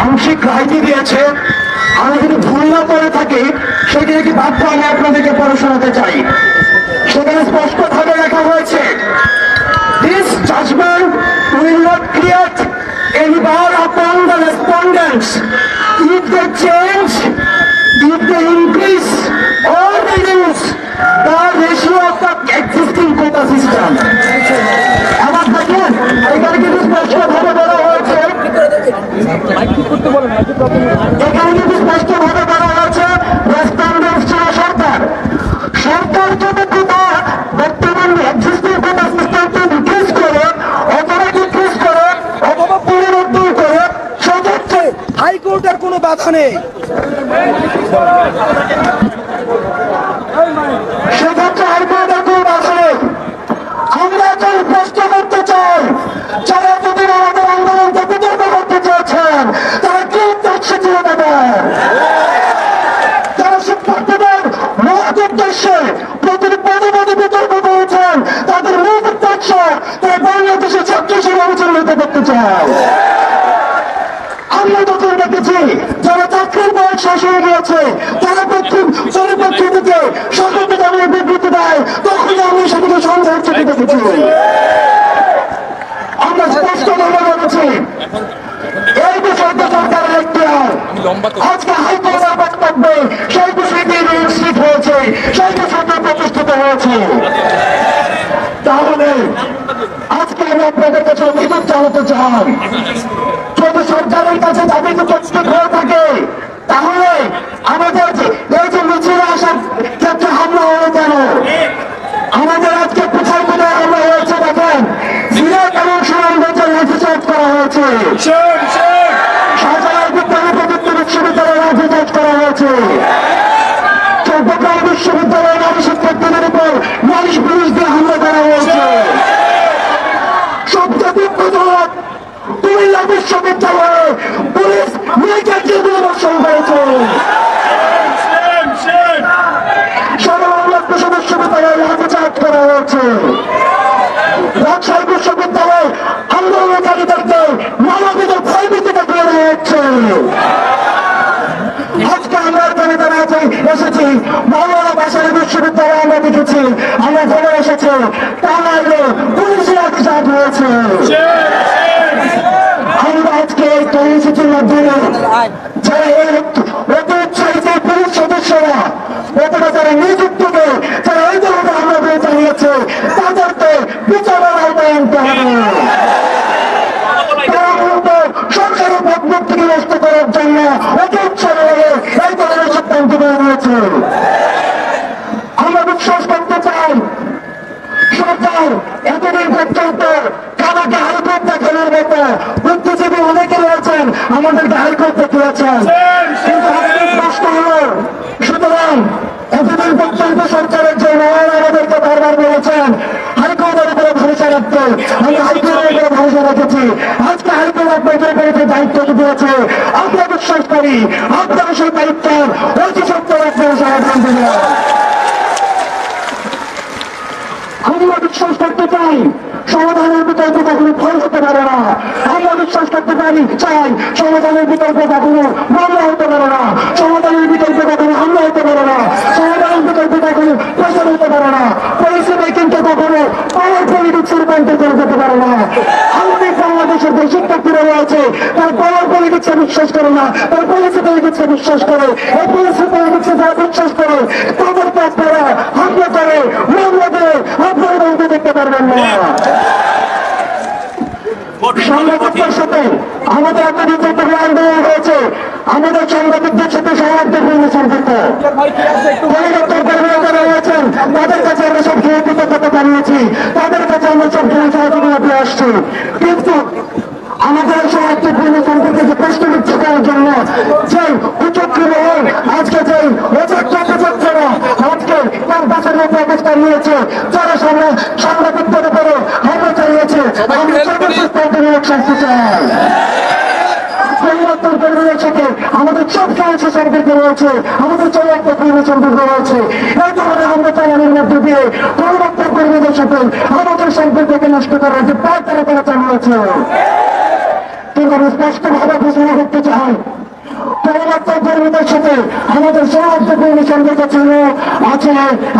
আংশিক রায়টি দিয়েছে। আমি যদি ভুল না করে থাকি সেটি একটি বাক্য আমি আপনাদেরকে পড়ে শোনাতে চাই। সেখানে স্পষ্টভাবে লেখা হয়েছে, This judgment will not create any bar upon the respondents if they change, if they increase or reduce the ratio of the existing quota system. আবার দেখেন এখানে কিন্তু স্পষ্টভাবে বলা হয়েছে, এখানে কিন্তু স্পষ্টভাবে বলা হয়েছে রেসপন্ডেন্টস ছিল সরকার। সরকার যদি কোটা বর্তমান এক্সিস্টিং কোটা সিস্টেমকে ডিক্রিজ করে অথবা ডিক্রিজ করে অথবা পরিবর্তন করে সেক্ষেত্রে হাইকোর্টের কোনো বাধা নেই। সেক্ষেত্রে হাইকোর্টের কোনো বাধা নেই। আমরা এখন প্রশ্ন করতে চাই, যারা যদি আমাদের আন্দোলনকে বিতর্ক করতে চেয়েছেন তারা কি উদ্দেশ্য ছিল তাদের? যারা শিক্ষার্থীদের মহৎ উদ্দেশ্যে প্রতিটি পদে পদে বিতর্ক করেছেন তাদের মূল উদ্দেশ্য তারা বাংলাদেশের ছাত্র সমালোচনা নিতে করতে চায়। আমরা তখন দেখেছি যারা চাকরির বয়স শেষ হয়ে গিয়েছে তারা পরিপ্রেক্ষিতে সকলকে তাদের বিবৃতি দেয়, তখন আমি সেটিকে সন্দেহের চোখে দেখেছি। আমরা স্পষ্টভাবে বলেছি এই বিষয়টা সরকারের এখতিয়ার। আজকে হাইকোর্টের বক্তব্যে সেই বিষয়টি নিশ্চিত হয়েছে, সেই বিষয়টি প্রতিষ্ঠিত হয়েছে। তাহলে আজকে আমি আপনাদের কাছে অভিযোগ জানাতে চাই, যদি সরকারের কাছে দাবি উপস্থিত হয়ে থাকে তাহলে আমাদের এই যে মিছিলে আসার ক্ষেত্রে হামলা হলো কেন? আমাদের আজকে কোথায় কোথায় হামলা হয়েছে দেখেন। সিলেট এবং সুনামগঞ্জে লাঠিচার্জ করা হয়েছে, শাহজালাল বিজ্ঞান ও প্রযুক্তি বিশ্ববিদ্যালয়ে লাঠিচার্জ করা হয়েছে, চট্টগ্রাম বিশ্ববিদ্যালয়ের নারী শিক্ষার্থীদের উপর নালিশ পুলিশ দিয়ে হামলা করা হয়েছে। সবচেয়ে দুঃখজনক, কুমিল্লা বিশ্ববিদ্যালয়ে পুলিশ মেয়েকে জীবন বর্ষণ করেছে। বিশ্ববিদ্যালয়ে লাঠিচার্জ করা হয়েছে। রাজশাহী বিশ্ববিদ্যালয়ে আন্দোলনকারীদেরকে মানবীদের ভয়ভীতি দেখিয়ে দেওয়া হচ্ছে। আজকে আমরা এখানে যারা এসেছি মাওলানা ভাসানী বিশ্ববিদ্যালয়ে আমরা দেখেছি, আমরা খবর এসেছে টাঙ্গাইলে পুলিশি লাঠিচার্জ হয়েছে। আমরা আজকে এই কর্মসূচির মাধ্যমে যারা এই অতি উৎসাহিত পুলিশ সদস্যরা অথবা যারা নিযুক্তকে যারা এই ধরনের হামলা করে চালিয়েছে তাদেরকে বিচারের আওতায় আনতে হবে। তারা মূলত সরকারের ভাবমূর্তিকে নষ্ট করার জন্য অতি উৎসাহ হয়ে এই ধরনের সিদ্ধান্ত নেওয়া হয়েছে। আমরা বিশ্বাস করতে চাই সরকার এতদিন পর্যন্ত কানাকে হাইকোর্ট দেখানোর মতো বুদ্ধিজীবী অনেকে রয়েছেন, আমাদেরকে হাইকোর্ট দেখিয়েছেন, কিন্তু আমাদের প্রশ্ন হল, সুতরাং এতদিন পর্যন্ত সরকারের যে মহান আমাদেরকে বারবার বলেছেন হাইকোর্টের উপরে ভরসা রাখতে, আমরা হাইকোর্টের উপরে ভরসা রেখেছি। আজকে হাইকোর্ট আপনাদের উপরে যে দায়িত্ব দিয়েছে আমরা বিশ্বাস করি আপনারা সেই দায়িত্বের অতি সত্তর আপনারা সমাধান দেবেন। আমরা বিশ্বাস করতে চাই সমাধানের বিতর্ক কখনো ফল হতে পারে না। আমরা বিশ্বাস করতে চাই সমাধানের বিতর্ক কখনো মামলা হতে পারে না, সমাধানের বিতর্ক কখনো হামলা হতে পারে না, সমাধানের বিতর্ক কখনো প্রচার হতে পারে না, পরিস্থিতি কিন্তু কখনো পাওয়ার পলিটিক্সের রূপান্তর করে যেতে পারে না। আমাদের বাংলাদেশের যে শিক্ষার্থীরা রয়েছে তার পাওয়ার পলিটিক্সে বিশ্বাস করে না, তার পলিসি পলিটিক্সে বিশ্বাস করে। এই পলিসি পলিটিক্সে যারা বিশ্বাস করে তাদেরকে আপনারা হামলা করে মামলা দিয়ে আপনারা বলতে দেখতে পারবেন না। সাংবাদিকদের সাথে আমাদের একটা বিতর্ক আন্দোলন হয়েছে, আমাদের সাংবাদিকদের সাথে সৌহার্দ্যপূর্ণ সম্পর্ক পরিবর্তন কর্মীরা যারা রয়েছেন তাদের কাছে আমরা সব কৃতজ্ঞতা জানিয়েছি, তাদের কাছে আমরা সব সহযোগিতা পেয়ে আসছি। কিন্তু আমাদের সৌহার্দ্যপূর্ণ সম্পর্কে প্রশ্ন বিচ্ছ করার জন্য যে কুচক্রী মহল আজকে যে অযোগ্যরা আজকে তার বাসের মধ্যে অবস্থান নিয়েছে, যারা সাংবাদিকদের উপরে হামলা চালিয়েছে, আমরা শাস্তি চাই। পরিবর্তন কর্মীদের সাথে আমাদের সব সমস্যা সম্পর্ক রয়েছে, আমাদের চৌরাত্মপূর্ণ সম্পর্ক রয়েছে। এই ধরনের আমরা চালানোর মধ্যে দিয়ে পরিবর্তন কর্মীদের সাথে আমাদের সম্পর্ককে নষ্ট করার যে পথ তারা চালিয়েছে। আমি স্পষ্টভাবে ঘোষণা করতে চাই, পরিবর্তন কর্মীদের সাথে আমাদের সমস্ত কর্মী সংগঠন আছে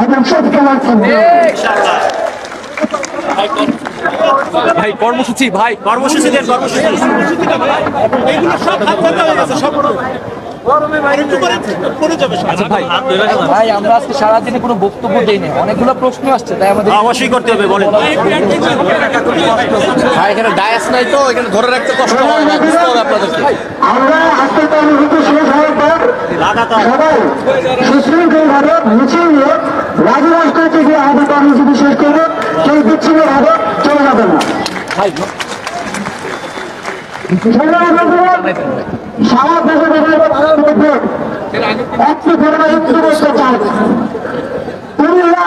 এবং সবসময় থাকবে। ভাই কর্মসূচি ভাই কর্মসূচি দেন, কর্মসূচি এইগুলো সব হাত বন্ধ হয়ে গেছে, সব ভাই আমরা আজকে সারাদিনে কোনো বক্তব্য দিইনি, অনেকগুলো প্রশ্ন আসছে তাই আমাদের অবশ্যই করতে হবে। বলেন ভাই এখানে ডায়াস নাই তো এখানে ধরে রাখতে কষ্ট হয় না, বুঝতে হবে আপনাদেরকে। আমরা আজকে কর্মসূচি শেষ হওয়ার পর লাগাতার সবাই সুশৃঙ্খলভাবে মিছিল নিয়ে রাজরাষ্ট্র থেকে আমাদের কর্মসূচি শেষ করবে। কেউ বিচ্ছিন্ন ভাবে চলে যাবে না। ভাই সারা দেশে বিভিন্ন ভাড়ার মধ্যে একটি ধরনের হিন্দু করতে চায়। কুমিল্লা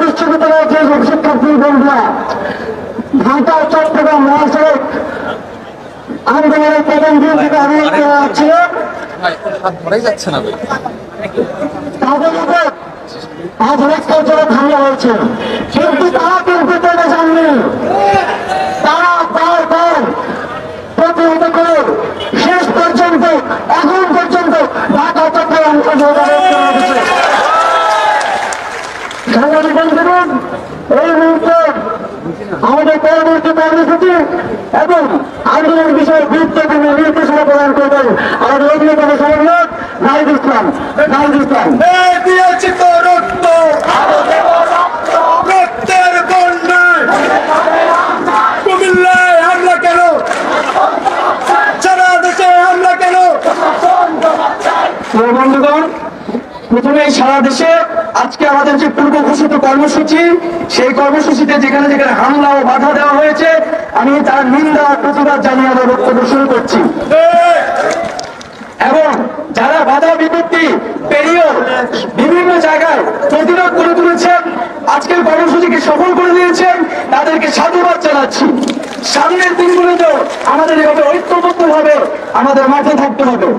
বিশ্ববিদ্যালয়ের যে শিক্ষার্থী বন্ধুরা ঢাকা চট্টগ্রাম মহাসড়ক আন্দোলনের প্রধান দিন থেকে আন্দোলন করা হচ্ছিল, ধরেই যাচ্ছে না তাদের উপর আজ রাস্তার জন্য হামলা হয়েছে, কিন্তু তারা কিন্তু পেতে যাননি। তারা বারবার প্রতিহত করে শেষ পর্যন্ত এখন পর্যন্ত ঢাকা চট্টগ্রাম সাংবাদিক বন্ধুগণ, এই মুহূর্তে আমাদের পরবর্তী কর্মসূচি এবং আন্দোলন বিষয়ে গুরুত্বপূর্ণ নির্দেশনা প্রদান করবেন আমাদের অভিনেতা সমন্বয়ক নাহিদ ইসলাম। দিয়েছি তো রক্ত, রক্তের বন্যায় কুমিল্লায় হামলা কেন, সারা দেশে হামলা কেন? বন্ধুগণ, প্রথমে সারা দেশে আজকে আমাদের যে পূর্ব ঘোষিত কর্মসূচি, সেই কর্মসূচিতে যেখানে যেখানে হামলা ও বাধা দেওয়া হয়েছে আমি তার নিন্দা ও প্রতিবাদ জানিয়ে আমার বক্তব্য শুরু করছি। এবং যারা বাধা বিপত্তি পেরিয়ে বিভিন্ন জায়গায় প্রতিরোধ করে তুলেছেন, আজকের কর্মসূচিকে সফল করে দিয়েছেন, তাদেরকে সাধুবাদ জানাচ্ছি। সামনের দিনগুলোতেও আমাদের এভাবে ঐক্যবদ্ধ ভাবে আমাদের মাঠে থাকতে হবে।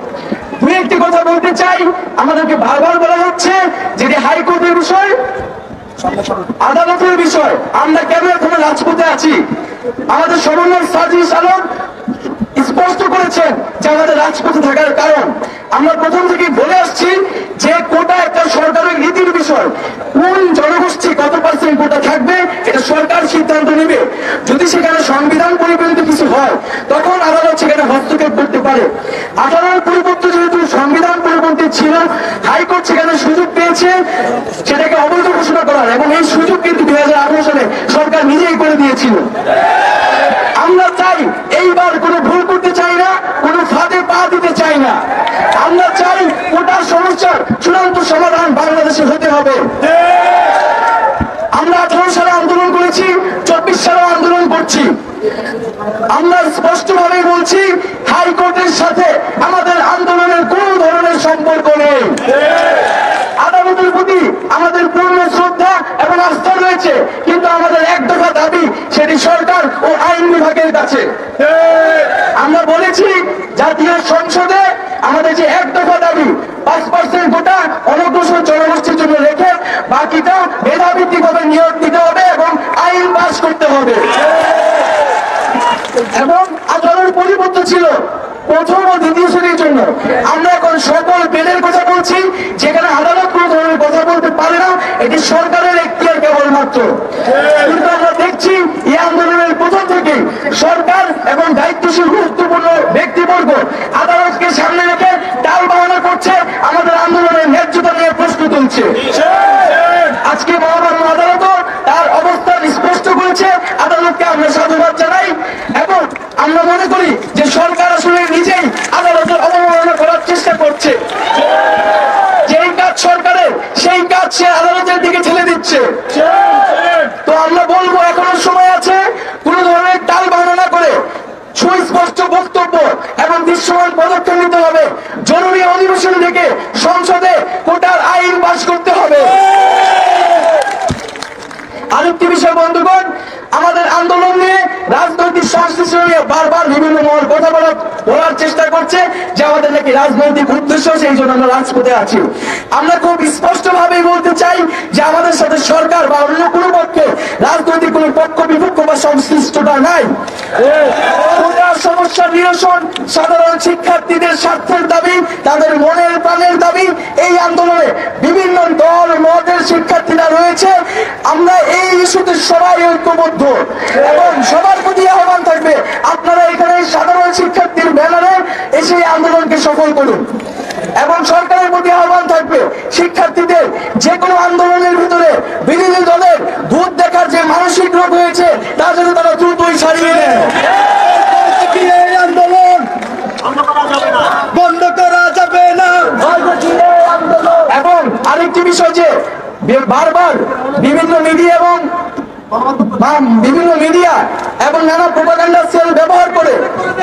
দুই একটি কথা বলতে চাই। আমাদেরকে বারবার বলা হচ্ছে যেটি হাইকোর্টের বিষয়, আদালতের বিষয়, আমরা কেন এখনো রাজপথে আছি। আমাদের সমন্বয় সাজিদ আলম স্পষ্ট করেছেন যে আমাদের রাজপথে থাকার কারণ। আমরা প্রথম থেকে বলে আসছি যে কোটা একটা সরকারের নীতির বিষয়। কোন জনগোষ্ঠী কত পার্সেন্ট কোটা থাকবে এটা সরকার সিদ্ধান্ত নেবে। যদি সেখানে সংবিধান পরিপন্থী কিছু হয় তখন আদালত সেখানে হস্তক্ষেপ করতে পারে। 18 পরিবর্তন যেহেতু সংবিধান পরিপন্থী ছিল, হাইকোর্ট সেখানে সুযোগ পেয়েছে সেটাকে অবৈধ ঘোষণা করার, এবং এই সুযোগ কিন্তু 2018 সালে সরকার নিজেই করে দিয়েছিল। আমরা চাই এইবার কোনো ভুল করতে চাই না, কোনো ফাঁদে পা দিতে চাই না। আমরা চাই কোটার সমস্যার চূড়ান্ত সমাধান বাংলাদেশে হতে হবে। আমরা 18 সালে আন্দোলন করেছি, 24 সালে আন্দোলন করছি। আমরা স্পষ্টভাবে বলছি হাইকোর্টের সাথে আমাদের আন্দোলনের কোন ধরনের সম্পর্ক নেই। আদালতের প্রতি আমাদের পূর্ণ শ্রদ্ধা এবং আস্থা রয়েছে, কিন্তু আমাদের এক দফা দাবি সেটি সরকার ও আইন বিভাগের কাছে। আমরা বলেছি জাতীয় সংসদে আমাদের যে এক দফা দাবি 5% কোটা অনগ্রসর জনগোষ্ঠীর জন্য রেখে বাকিটা মেধাভিত্তিক ভাবে নিয়োগ দিতে হবে এবং আইন পাস করতে হবে। এবং আদালত পরিবর্তন ছিল প্রথম ও দ্বিতীয় শ্রেণীর জন্য। আমরা এখন সকল বেলের কথা বলছি যেখানে আদালত কোন ধরনের কথা বলতে পারে না, এটি সরকারের এখতিয়ার কেবলমাত্র। কিন্তু আমরা দেখছি এই আন্দোলনের প্রথম থেকে সরকার এবং দায়িত্বশীল গুরুত্বপূর্ণ ব্যক্তিবর্গ আদালতকে সামনে রেখে টাল বাহানা করছে, আমাদের আন্দোলনের ন্যায্যতা নিয়ে প্রশ্ন তুলছে। আজকে মহামান্য আদালতও তার অবস্থান স্পষ্ট করেছে, আদালতকে আমরা সাধুবাদ জানাই। এবং আমরা মনে করি যে সরকার আসলে নিজেই আদালতের অবমাননা করার চেষ্টা করছে। যেই কাজ সরকারের সেই কাজ সে আদালতের দিকে ঠেলে দিচ্ছে। তো আমরা বলবো এখনো সময় আছে, কোন ধরনের টাল বাহানা করে সুস্পষ্ট বক্তব্য এবং দৃশ্যমান পদক্ষেপ নিতে হবে। জরুরি অধিবেশন থেকে সংসদে কোটার আইন পাস করতে হবে। আরেকটি বিষয় বন্ধুগণ, আমাদের আন্দোলন নিয়ে রাজনৈতিক সংশ্লিষ্ট নিয়ে বারবার বিভিন্ন মহল কথা বলার চেষ্টা করছে যে আমাদের নাকি রাজনৈতিক উদ্দেশ্য, সেই জন্য আমরা রাজপথে আছি। আমরা খুব স্পষ্ট ভাবেই বলতে চাই যে আমাদের সাথে সরকার বা অন্য কোনো পক্ষে রাজনৈতিক কোনো পক্ষ বিপক্ষ বা সংশ্লিষ্টতা নাই। কোটা সমস্যা নিরসন সাধারণ শিক্ষার্থীদের স্বার্থের দাবি, তাদের মনের প্রাণের দাবি। এই আন্দোলনে বিভিন্ন দল মতের শিক্ষার্থীরা রয়েছে। আমরা এই ইস্যুতে সবাই ঐক্যবদ্ধ এবং সবার প্রতি আহ্বান থাকবে, আপনারা এখানে সাধারণ শিক্ষার্থীর ব্যানারে এসে এই আন্দোলনকে সফল করুন। এবং সরকারের প্রতি আহ্বান থাকবে, শিক্ষার্থীদের যে কোনো আন্দোলনের ভিতরে বিরোধী দলের ভূত দেখার যে মানসিক রোগ হয়েছে তা যেন তারা দ্রুতই সারিয়ে নেয়। এই আন্দোলন বন্ধ করা যাবে না। এবং আরেকটি বিষয় যে বারবার বিভিন্ন মিডিয়া এবং নানা প্রোপাগান্ডা সেল ব্যবহার করে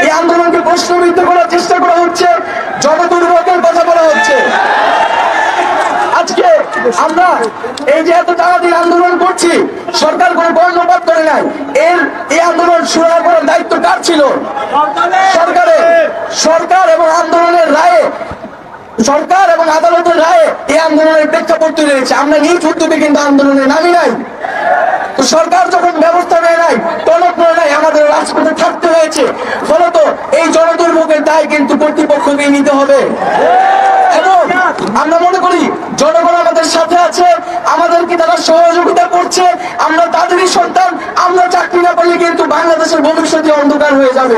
এই আন্দোলনকে প্রশ্নবিদ্ধ করার চেষ্টা করা হচ্ছে, জনদুর্ভোগের কথা বলা হচ্ছে। আজকে আমরা এই যে এত টাকাদিন আন্দোলন করছি, সরকার কোনো কর্ণপাত করে নাই। এই আন্দোলন শুরু করার দায়িত্ব কার ছিল? সরকার এবং আন্দোলনের রায়ে, সরকার এবং আদালতের রায়ে এই আন্দোলনের প্রেক্ষাপট তৈরি হয়েছে। আমরা নিজ উদ্যোগে কিন্তু আন্দোলনে নামি নাই। তো সরকার যখন ব্যবস্থা নেয় নাই, টনক নয় নাই, আমাদের রাজপথে থাকতে হয়েছে। ফলত এই জনদুর্ভোগের দায় কিন্তু কর্তৃপক্ষকে নিতে হবে। এবং আমরা মনে করি জনগণ আমাদের সাথে আছে, আমাদেরকে তারা সহযোগিতা করছে, আমরা তাদেরই সন্তান। আমরা চাকরি না পেলে কিন্তু বাংলাদেশের ভবিষ্যতে অন্ধকার হয়ে যাবে।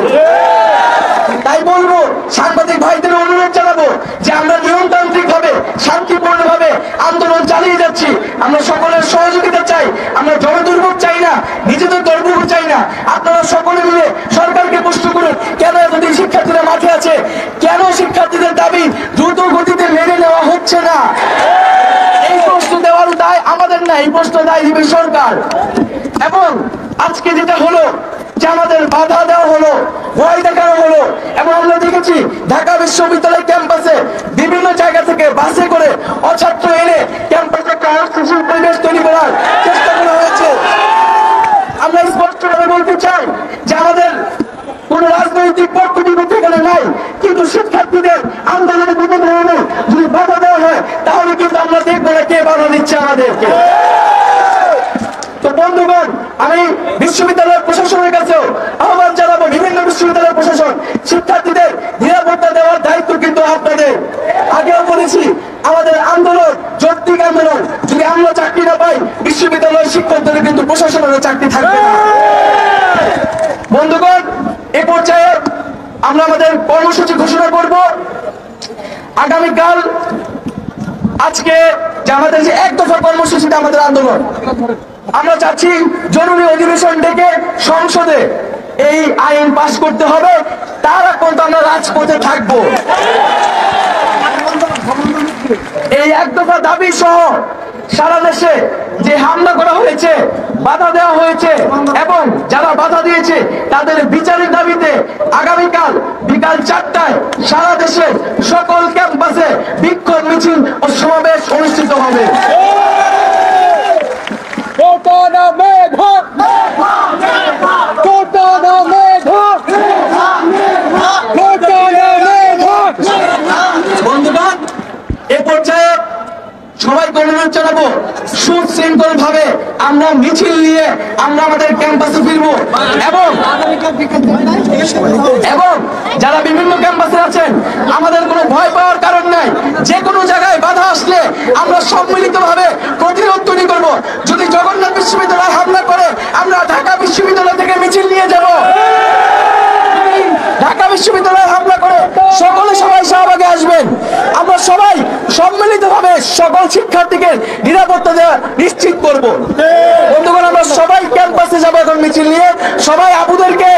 তাই বলবো, সাংবাদিক ভাইদের অনুরোধ জানাবো যে আমরা নিয়মতান্ত্রিক ভাবে, শান্তিপূর্ণ ভাবে আন্দোলন চালিয়ে যাচ্ছি। আমরা সকলের সহযোগিতা চাই, আমরা জনদুর্ভোগ চাই না, নিজেদের দুর্ভোগ চাই না। আপনারা সকলে মিলে সরকারকে প্রশ্ন করুন, কেন এতদিন শিক্ষার্থীরা মাঠে আছে, কেন শিক্ষার্থীদের দাবি দ্রুত গতিতে মেনে নেওয়া হচ্ছে না। এই প্রশ্ন দেওয়ার দায় আমাদের না, এই প্রশ্ন দায় দিবে সরকার। এবং আজকে যেটা হলো যে আমাদের বাধা দেওয়া হলো, ভয় দেখানো হলো, এবং আমরা দেখেছি ঢাকা বিশ্ববিদ্যালয় ক্যাম্পাসে বিভিন্ন জায়গা থেকে বাসে করে অছাত্র এনে ক্যাম্পাসে একটা অস্থিতিশীল পরিবেশ তৈরি করার চেষ্টা করা হয়েছে। আমরা স্পষ্টভাবে বলতে চাই যে আমাদের কোন রাজনৈতিক পক্ষবিপক্ষ এখানে নাই, কিন্তু শিক্ষার্থীদের আন্দোলনে কোনো ধরনের যদি বাধা দেওয়া হয় তাহলে কিন্তু আমরা দেখবো না কে বাধা দিচ্ছে আমাদেরকে। তো বন্ধুগণ, আমি বিশ্ববিদ্যালয়ের প্রশাসনের কাছেও আহ্বান জানাবো, বিভিন্ন বিশ্ববিদ্যালয়ের প্রশাসন, শিক্ষার্থীদের নিরাপত্তা দেওয়ার দায়িত্ব কিন্তু আপনাদের। আগেও বলেছি, আমাদের আন্দোলন যৌক্তিক আন্দোলন। যদি আমরা চাকরি না পাই, বিশ্ববিদ্যালয়ের শিক্ষকদের কিন্তু প্রশাসনের চাকরি থাকবে না। বন্ধুগণ, এ পর্যায়ে আমরা আমাদের কর্মসূচি ঘোষণা করব। আগামীকাল আজকে যে আমাদের যে এক দফা কর্মসূচিটা আমাদের আন্দোলন, আমরা চাচ্ছি জরুরি অধিবেশন ডেকে সংসদে এই আইন পাস করতে হবে। তার আগ পর্যন্ত আমরা রাজপথে থাকবো। এই এক দফা দাবি সহ সারা দেশে যে হামলা করা হয়েছে, বাধা দেওয়া হয়েছে এবং যারা বাধা দিয়েছে তাদের বিচারের দাবিতে আগামীকাল বিকাল 4টায় সারা দেশে সকল ক্যাম্পাসে বিক্ষোভ মিছিল ও সমাবেশ অনুষ্ঠিত হবে। বন্ধুগণ, এ পর্যায়ে সবাইকে অনুরোধ জানাবো, সুশৃঙ্খল ভাবে আমরা মিছিল নিয়ে আমরা আমাদের ক্যাম্পাসে ফিরবো। এবং যারা বিভিন্ন ক্যাম্পাসে আছেন, আমাদের কোনো ভয় পাওয়ার কারণ নাই। যে কোনো জায়গায় বাধা আসলে আমরা সম্মিলিত ভাবে প্রতিরোধ তৈরি করবো। যদি জগন্নাথ বিশ্ববিদ্যালয় হামলা করে, আমরা ঢাকা বিশ্ববিদ্যালয় থেকে মিছিল নিয়ে যাব। ঢাকা বিশ্ববিদ্যালয় হামলা করে সবাই শাহবাগে আসবেন। আমরা সবাই সম্মিলিতভাবে সকল শিক্ষার্থীকে নিরাপত্তা দেওয়া নিশ্চিত করব। বন্ধুগণ, আমরা সবাই ক্যাম্পাসে যাবো এখন মিছিল নিয়ে। সবাই আবুদেরকে